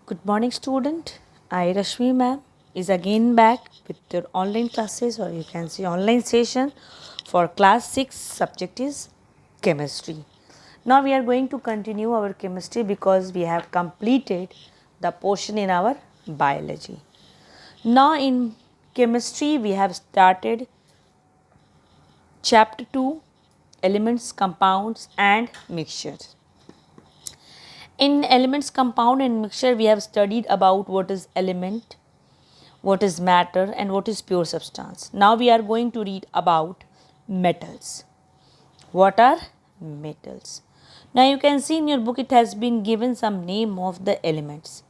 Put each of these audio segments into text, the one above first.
Good morning, student. I, Rashmi ma'am, is again back with your online classes, or you can say online session for class 6. Subject is chemistry. Now we are going to continue our chemistry because we have completed the portion in our biology. Now in chemistry we have started chapter 2, elements, compounds and mixtures. In elements, compound and mixture, we have studied about what is element, what is matter and what is pure substance. Now we are going to read about metals. What are metals? Now you can see in your book it has been given some name of the elements: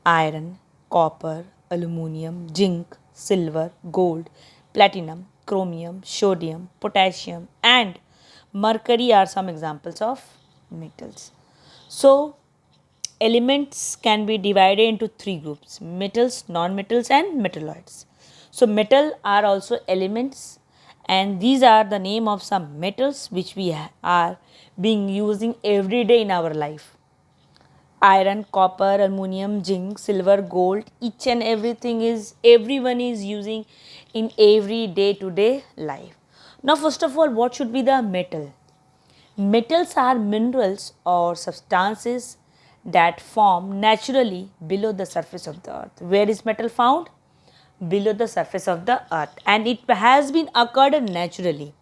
iron, copper, aluminum, zinc, silver, gold, platinum, chromium, sodium, potassium and mercury are some examples of metals. So elements can be divided into three groups: metals, non-metals and metalloids. So metal are also elements, and these are the name of some metals which we are being using every day in our life: iron, copper, aluminum, zinc, silver, gold. Each and everyone is using in every day to day life. Now first of all, what should be the metal? Metals are minerals or substances that form naturally below the surface of the earth. Where is metal found? Below the surface of the earth, and it has been occurred naturally.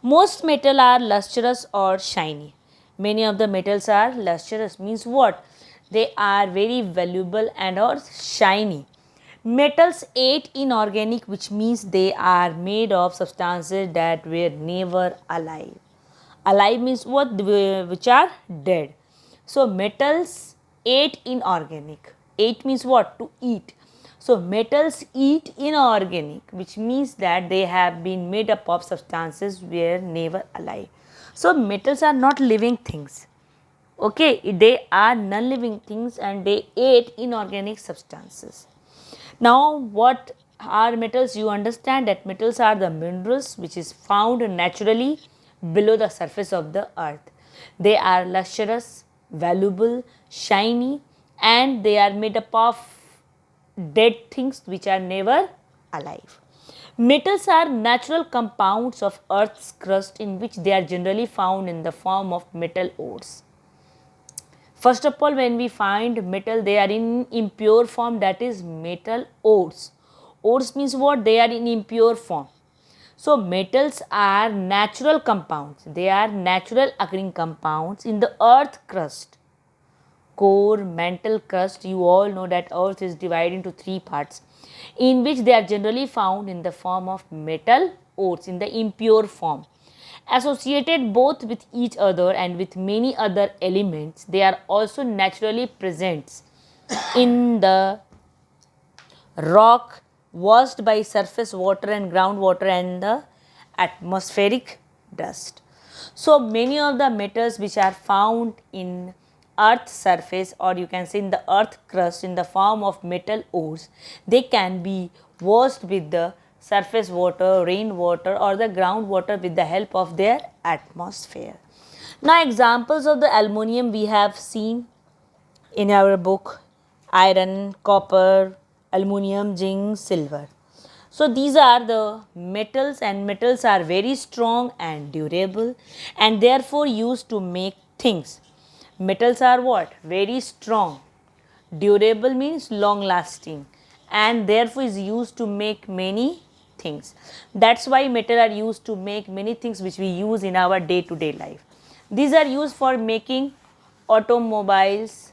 Most metal are lustrous or shiny. Many of the metals are lustrous, means what? They are very valuable and or shiny. Metals ate inorganic, which means they are made of substances that were never alive. Alive means what? Which are dead. So metals ate inorganic. Ate means what? To eat. So metals eat inorganic, which means that they have been made up of substances were never alive. So metals are not living things. Okay, they are non-living things and they ate inorganic substances. Now what are metals? You understand that metals are the minerals which is found naturally below the surface of the earth. They are lustrous, valuable, shiny and they are made up of dead things which are never alive. Metals are natural compounds of earth's crust in which they are generally found in the form of metal ores. First of all, when we find metal, they are in impure form, that is metal ores. Ores means what? They are in impure form. So metals are natural compounds. They are natural occurring compounds in the earth crust. Core, mantle, crust. You all know that earth is divided into three parts, in which they are generally found in the form of metal ores, in the impure form. Associated both with each other and with many other elements, they are also naturally present in the rock washed by surface water and groundwater and the atmospheric dust. So many of the metals which are found in earth surface, or you can say in the earth crust, in the form of metal ores, they can be washed with the surface water, rainwater or the groundwater with the help of their atmosphere. Now examples of the aluminum we have seen in our book: iron, copper, aluminum, zinc, silver. So these are the metals, and metals are very strong and durable and therefore used to make things. Metals are what? Very strong. Durable means long lasting and therefore is used to make many things. That's why metal are used to make many things which we use in our day to day life. These are used for making automobiles,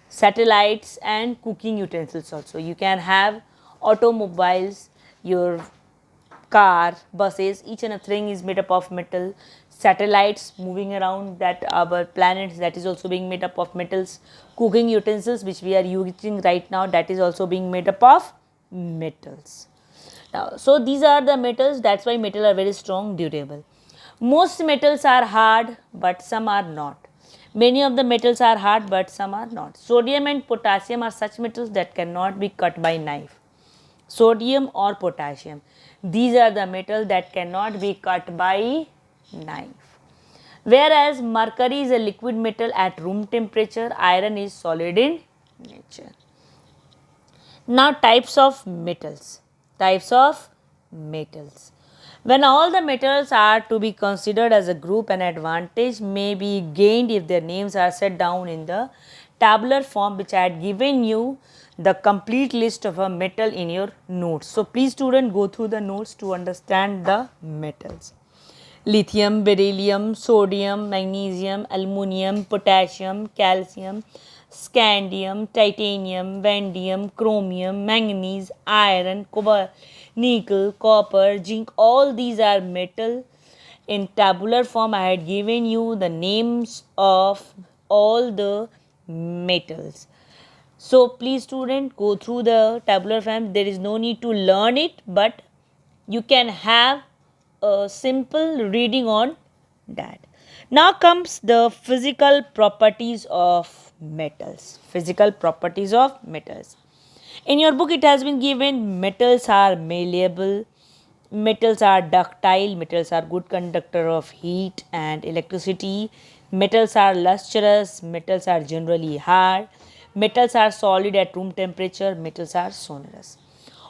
satellites and cooking utensils also. You can have automobiles, your car, buses, each and everything is made up of metal. Satellites moving around that our planets, that is also being made up of metals. Cooking utensils which we are using right now, that is also being made up of metals. Now, so these are the metals, that's why metals are very strong, durable. Most metals are hard but some are not. Many of the metals are hard but some are not. Sodium and potassium are such metals that cannot be cut by knife. Sodium or potassium, these are the metals that cannot be cut by knife. Whereas mercury is a liquid metal at room temperature, iron is solid in nature. Now types of metals. Types of metals. When all the metals are to be considered as a group, an advantage may be gained if their names are set down in the tabular form which I had given you the complete list of a metal in your notes. So please student go through the notes to understand the metals. Lithium, beryllium, sodium, magnesium, aluminum, potassium, calcium, scandium, titanium, vanadium, chromium, manganese, iron, cobalt, nickel, copper, zinc, all these are metal. In tabular form, I had given you the names of all the metals. So please student go through the tabular form. There is no need to learn it, but you can have a simple reading on that. Now comes the physical properties of metals. Physical properties of metals. In your book it has been given metals are malleable, metals are ductile, metals are good conductor of heat and electricity, metals are lustrous, metals are generally hard, metals are solid at room temperature, metals are sonorous.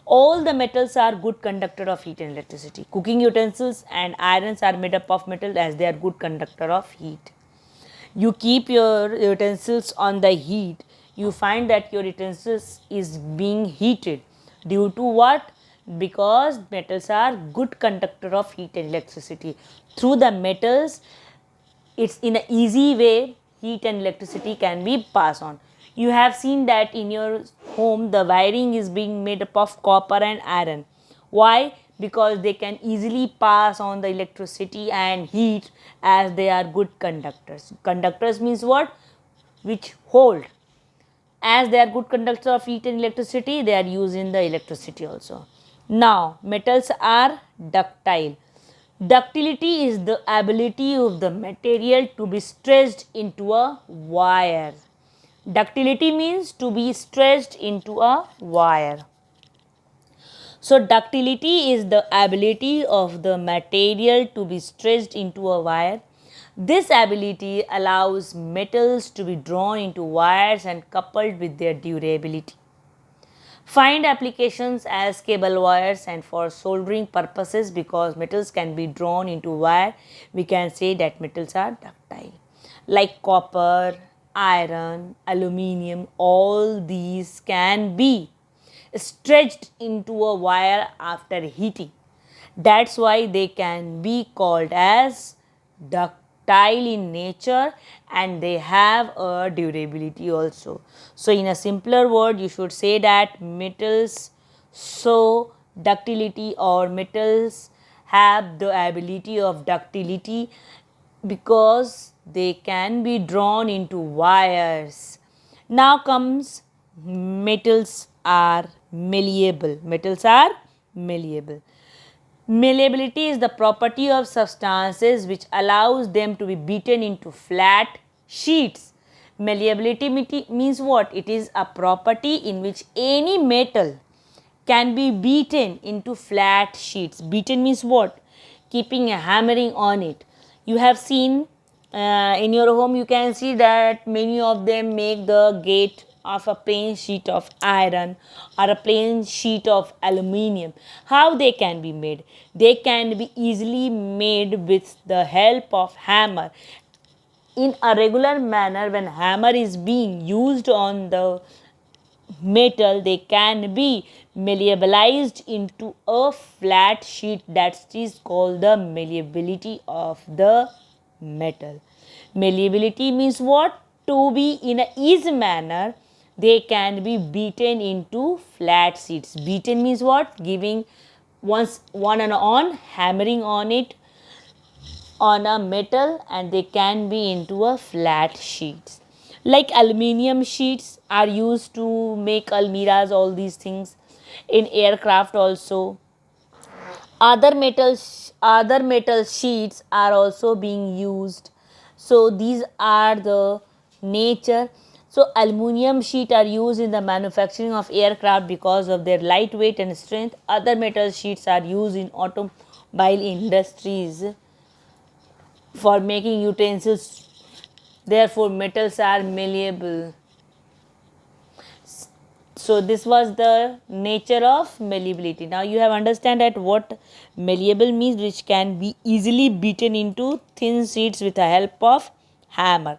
All the metals are good conductor of heat and electricity. Cooking utensils and irons are made up of metal as they are good conductor of heat. You keep your utensils on the heat, you find that your utensils is being heated due to what? Because metals are good conductor of heat and electricity. Through the metals, it's in an easy way heat and electricity can be passed on. You have seen that in your home the wiring is being made up of copper and iron. Why? Because they can easily pass on the electricity and heat as they are good conductors. Conductors means what? Which hold. As they are good conductors of heat and electricity, they are used in the electricity also. Now, metals are ductile. Ductility is the ability of the material to be stretched into a wire. Ductility means to be stretched into a wire. So, ductility is the ability of the material to be stretched into a wire. This ability allows metals to be drawn into wires and coupled with their durability. Find applications as cable wires and for soldering purposes. Because metals can be drawn into wire, we can say that metals are ductile. Like copper, iron, aluminium, all these can be stretched into a wire after heating. That's why they can be called as ductile in nature and they have a durability also. So in a simpler word you should say that metals show ductility or metals have the ability of ductility because they can be drawn into wires. Now comes metals are malleable. Metals are malleable. Malleability is the property of substances which allows them to be beaten into flat sheets. Malleability means what? It is a property in which any metal can be beaten into flat sheets. Beaten means what? Keeping a hammering on it. You have seen in your home, you can see that many of them make the gate of a plain sheet of iron or a plain sheet of aluminium. How they can be made? They can be easily made with the help of hammer. In a regular manner, when hammer is being used on the metal, they can be malleabilized into a flat sheet. That is called the malleability of the metal. Malleability means what? To be in a easy manner, they can be beaten into flat sheets. Beaten means what? Giving once one and on, hammering on it on a metal and they can be into a flat sheets. Like aluminium sheets are used to make almiras, all these things in aircraft also. Other metal sheets are also being used. So these are the nature. So aluminium sheet are used in the manufacturing of aircraft because of their lightweight and strength. Other metal sheets are used in automobile industries for making utensils. Therefore metals are malleable. So this was the nature of malleability. Now you have understand that what malleable means, which can be easily beaten into thin sheets with the help of hammer.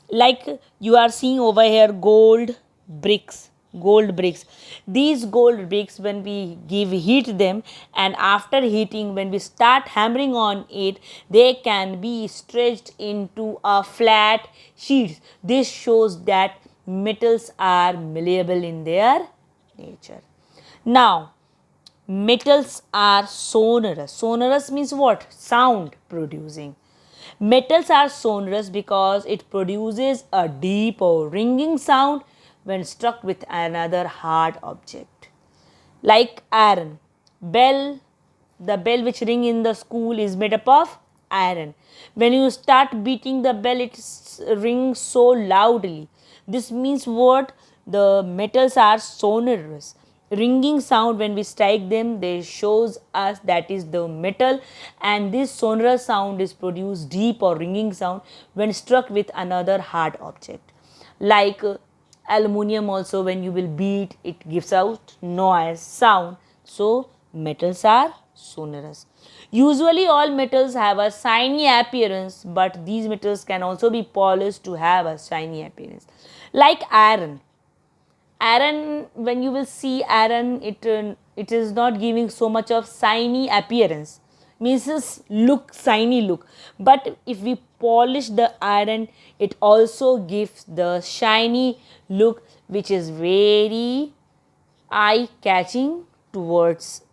Like you are seeing over here bricks gold bricks. These gold bricks, when we give heat them, and after heating, when we start hammering on it, they can be stretched into a flat sheets. This shows that metals are malleable in their nature. Now metals are sonorous. Sonorous means what? Sound producing. Metals are sonorous because it produces a deep or ringing sound when struck with another hard object. Like iron. Bell, the bell which ring in the school is made up of iron. When you start beating the bell, it rings so loudly. This means what? The metals are sonorous. Ringing sound when we strike them, they shows us that is the metal, and this sonorous sound is produced deep or ringing sound when struck with another hard object. Like aluminium also, when you will beat, it gives out noise sound. So metals are sonorous. Usually all metals have a shiny appearance, but these metals can also be polished to have a shiny appearance. Like iron. Iron, when you will see iron, it is not giving so much of shiny appearance, means it's look shiny look, but if we polish the iron, it also gives the shiny look, which is very eye catching towards,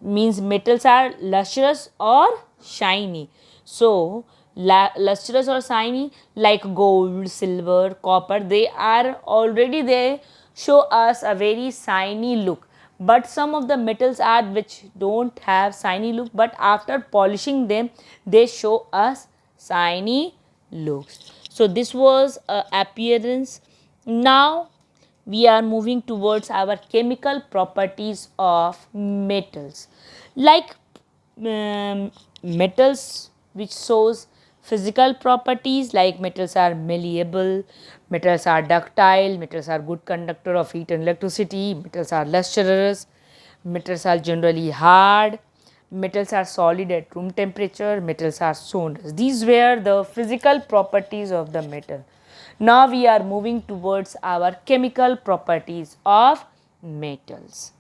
means metals are lustrous or shiny. So lustrous or shiny, like gold, silver, copper, they are already, they show us a very shiny look. But some of the metals are which don't have shiny look, but after polishing them, they show us shiny looks. So this was a appearance. Now we are moving towards our chemical properties of metals. Like metals which shows physical properties, like metals are malleable, metals are ductile, metals are good conductor of heat and electricity, metals are lustrous, metals are generally hard, metals are solid at room temperature, metals are sonorous. These were the physical properties of the metal. Now we are moving towards our chemical properties of metals.